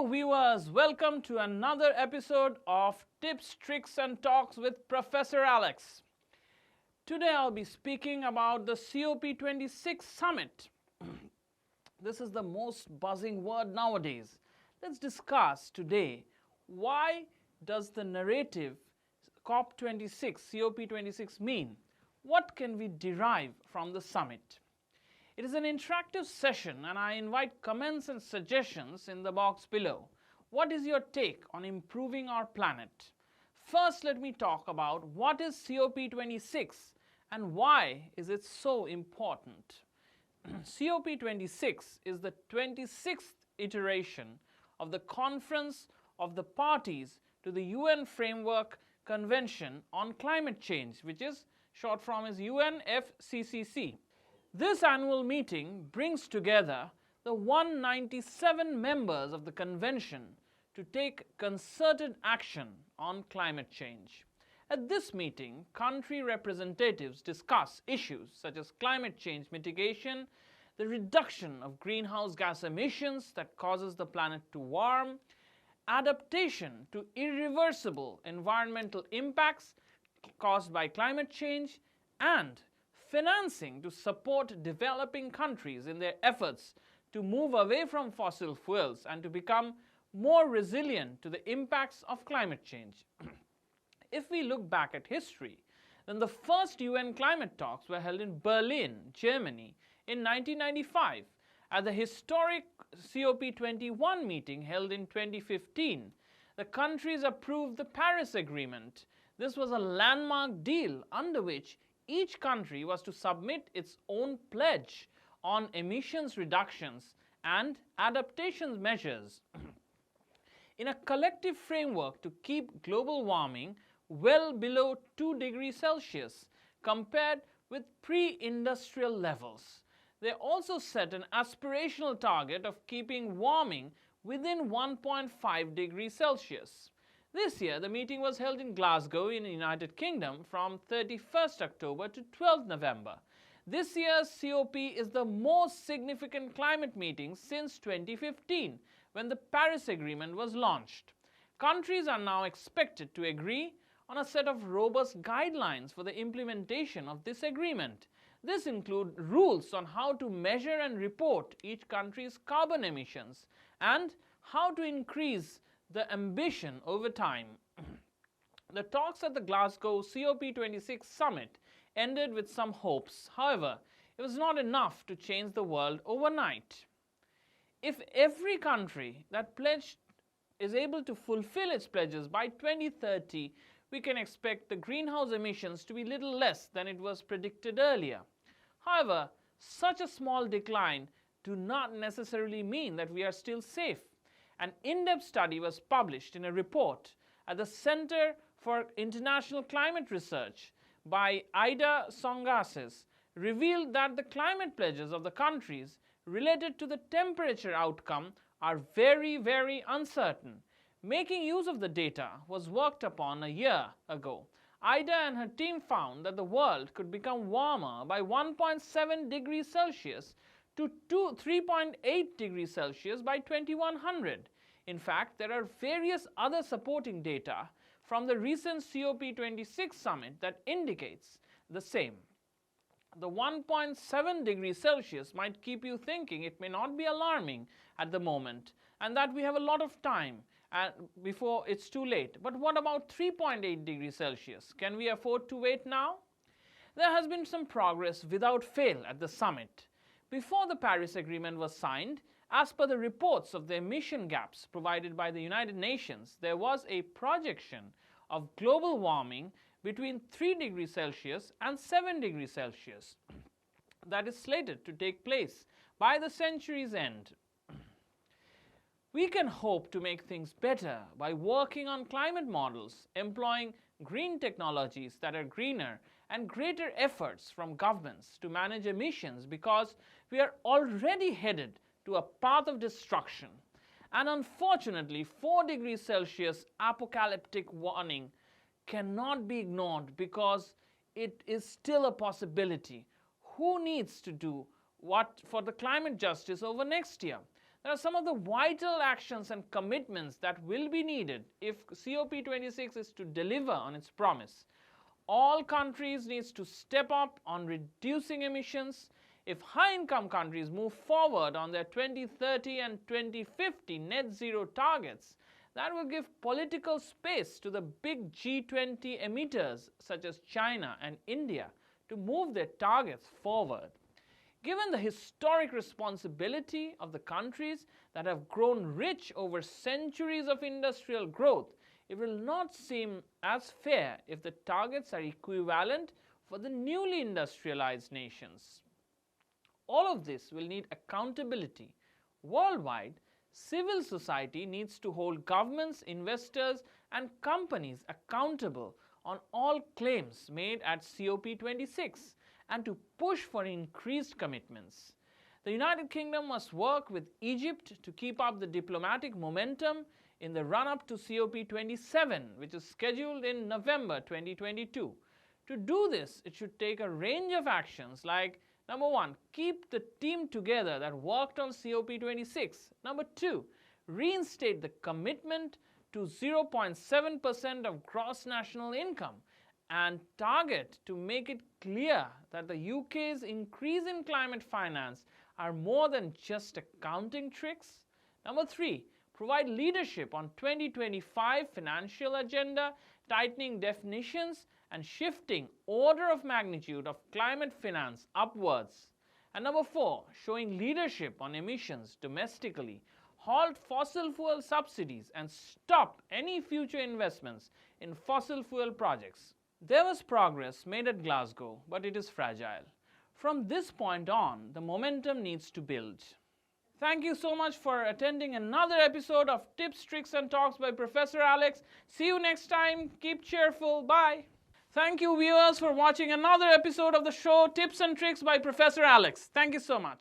Hello viewers, welcome to another episode of Tips, Tricks and Talks with Professor Alex. Today I'll be speaking about the COP26 Summit. This is the most buzzing word nowadays. Let's discuss today why does the narrative COP26 mean? What can we derive from the summit? It is an interactive session and I invite comments and suggestions in the box below. What is your take on improving our planet? First, let me talk about what is COP26 and why is it so important. COP26 is the 26th iteration of the Conference of the Parties to the UN Framework Convention on Climate Change, which is short form is UNFCCC. This annual meeting brings together the 197 members of the convention to take concerted action on climate change. At this meeting, country representatives discuss issues such as climate change mitigation, the reduction of greenhouse gas emissions that causes the planet to warm, adaptation to irreversible environmental impacts caused by climate change, and financing to support developing countries in their efforts to move away from fossil fuels and to become more resilient to the impacts of climate change. If we look back at history, then the first UN climate talks were held in Berlin, Germany in 1995. At the historic COP21 meeting held in 2015, the countries approved the Paris Agreement. This was a landmark deal under which each country was to submit its own pledge on emissions reductions and adaptation measures in a collective framework to keep global warming well below 2 degrees Celsius compared with pre-industrial levels. They also set an aspirational target of keeping warming within 1.5 degrees Celsius. This year, the meeting was held in Glasgow in the United Kingdom from 31st October to 12th November. This year's COP is the most significant climate meeting since 2015, when the Paris Agreement was launched. Countries are now expected to agree on a set of robust guidelines for the implementation of this agreement. This includes rules on how to measure and report each country's carbon emissions and how to increase the ambition over time. The talks at the Glasgow COP26 Summit ended with some hopes. However, it was not enough to change the world overnight. If every country that pledged is able to fulfill its pledges by 2030, we can expect the greenhouse emissions to be little less than it was predicted earlier. However, such a small decline do not necessarily mean that we are still safe. An in-depth study was published in a report at the Center for International Climate Research by Ida Songasis revealed that the climate pledges of the countries related to the temperature outcome are very uncertain. Making use of the data was worked upon a year ago. Ida and her team found that the world could become warmer by 1.7 degrees Celsius to 3.8 degrees Celsius by 2100. In fact, there are various other supporting data from the recent COP26 summit that indicates the same. The 1.7 degrees Celsius might keep you thinking it may not be alarming at the moment and that we have a lot of time before it's too late. But what about 3.8 degrees Celsius? Can we afford to wait now? There has been some progress without fail at the summit. Before the Paris Agreement was signed, as per the reports of the emission gaps provided by the United Nations, there was a projection of global warming between 3 degrees Celsius and 7 degrees Celsius that is slated to take place by the century's end. We can hope to make things better by working on climate models, employing green technologies that are greener, and greater efforts from governments to manage emissions, because we are already headed to a path of destruction. And unfortunately, 4 degrees Celsius apocalyptic warning cannot be ignored because it is still a possibility. Who needs to do what for the climate justice over next year? There are some of the vital actions and commitments that will be needed if COP26 is to deliver on its promise. All countries need to step up on reducing emissions. If high-income countries move forward on their 2030 and 2050 net zero targets, that will give political space to the big G20 emitters such as China and India to move their targets forward. Given the historic responsibility of the countries that have grown rich over centuries of industrial growth, it will not seem as fair if the targets are equivalent for the newly industrialized nations. All of this will need accountability. Worldwide, civil society needs to hold governments, investors, and companies accountable on all claims made at COP26 and to push for increased commitments. The United Kingdom must work with Egypt to keep up the diplomatic momentum in the run-up to COP27, which is scheduled in November 2022. To do this, it should take a range of actions like, number 1, keep the team together that worked on COP26. Number 2, reinstate the commitment to 0.7% of gross national income and target to make it clear that the UK's increase in climate finance are more than just accounting tricks. Number 3, provide leadership on 2025 financial agenda, tightening definitions and shifting order of magnitude of climate finance upwards. And number 4, showing leadership on emissions domestically, halt fossil fuel subsidies and stop any future investments in fossil fuel projects. There was progress made at Glasgow, but it is fragile. From this point on, the momentum needs to build. Thank you so much for attending another episode of Tips, Tricks and Talks by Professor Alex. See you next time. Keep cheerful. Bye. Thank you, viewers, for watching another episode of the show Tips and Tricks by Professor Alex. Thank you so much.